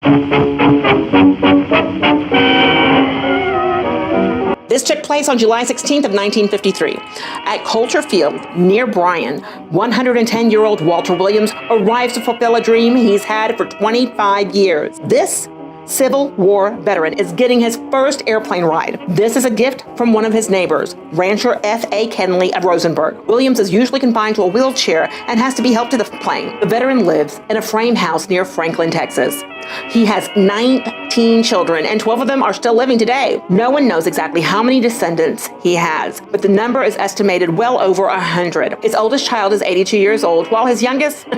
This took place on July 16th of 1953. At Coulter Field, near Bryan, 110-year-old Walter Williams arrives to fulfill a dream he's had for 25 years. This Civil War veteran is getting his first airplane ride. This is a gift from one of his neighbors, rancher F.A. Kenley of Rosenberg. Williams is usually confined to a wheelchair and has to be helped to the plane. The veteran lives in a frame house near Franklin, Texas. He has 19 children, and 12 of them are still living today. No one knows exactly how many descendants he has, but the number is estimated well over 100. His oldest child is 82 years old, while his youngest...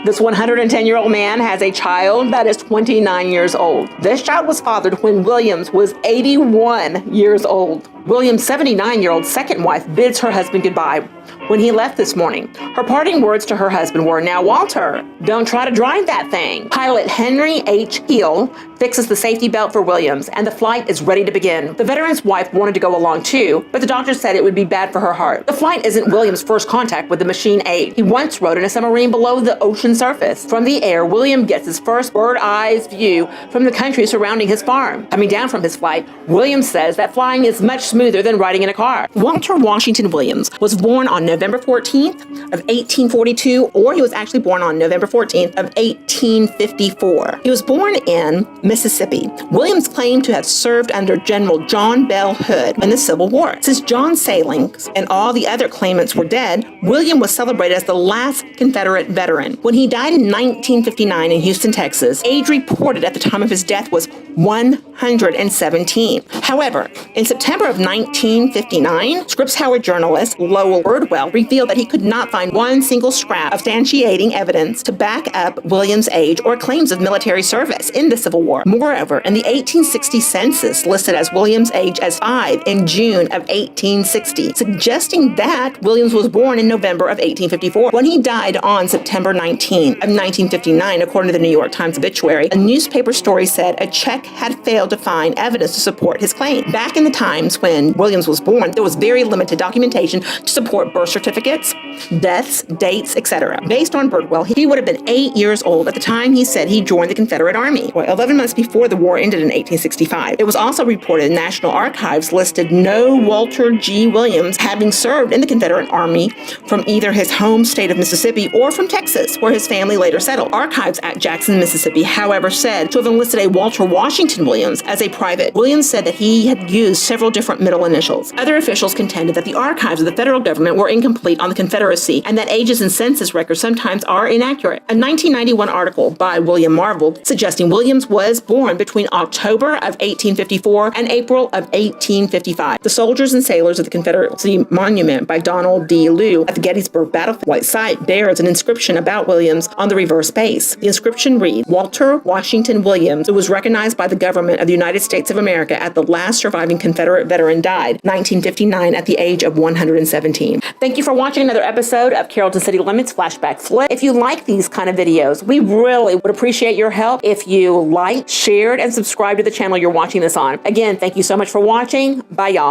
This 110-year-old man has a child that is 29 years old. This child was fathered when Williams was 81 years old. Williams' 79-year-old second wife bids her husband goodbye when he left this morning. Her parting words to her husband were, "Now, Walter, don't try to drive that thing." Pilot Henry H. Heel fixes the safety belt for Williams, and the flight is ready to begin. The veteran's wife wanted to go along too, but the doctor said it would be bad for her heart. The flight isn't Williams' first contact with the machine age. He once rode in a submarine below the ocean surface. From the air, William gets his first bird-eye view from the country surrounding his farm. Coming down from his flight, Williams says that flying is much smoother than riding in a car. Walter Washington Williams was born on November 14th of 1842, or he was actually born on November 14th of 1854. He was born in Mississippi. Williams claimed to have served under General John Bell Hood in the Civil War. Since John Salling and all the other claimants were dead, William was celebrated as the last Confederate veteran. When he died in 1959 in Houston, Texas, age reported at the time of his death was 117. However, in September of 1959, Scripps-Howard journalist Lowell Bridwell revealed that he could not find one single scrap of substantiating evidence to back up Williams' age or claims of military service in the Civil War. Moreover, in the 1860 census listed as Williams' age as 5 in June of 1860, suggesting that Williams was born in November of 1854. When he died on September 19 of 1959, according to the New York Times obituary, a newspaper story said a check had failed to find evidence to support his claim. Back in the times when Williams was born, there was very limited documentation to support birth certificates, deaths, dates, etc. Based on Bridwell, he would have been 8 years old at the time he said he joined the Confederate Army, 11 months before the war ended in 1865. It was also reported the National Archives listed no Walter G. Williams having served in the Confederate Army from either his home state of Mississippi or from Texas, where his family later settled. Archives at Jackson, Mississippi, however, said to have enlisted a Walter Washington Williams as a private. Williams said that he had used several different middle initials. Other officials contended that the archives of the federal government were incomplete on the Confederacy and that ages and census records sometimes are inaccurate. A 1991 article by William Marvel suggesting Williams was born between October of 1854 and April of 1855. The Soldiers and Sailors of the Confederacy Monument by Donald D. Lew at the Gettysburg Battlefield site bears an inscription about Williams on the reverse base. The inscription reads, "Walter Washington Williams, who was recognized by the government of the United States of America as the last surviving Confederate veteran, died 1959 at the age of 117. Thank you for watching another episode of Carrollton City Limits Flashback Flip. If you like these kind of videos, we really would appreciate your help if you liked, shared, and subscribed to the channel you're watching this on. Again, thank you so much for watching. Bye, y'all.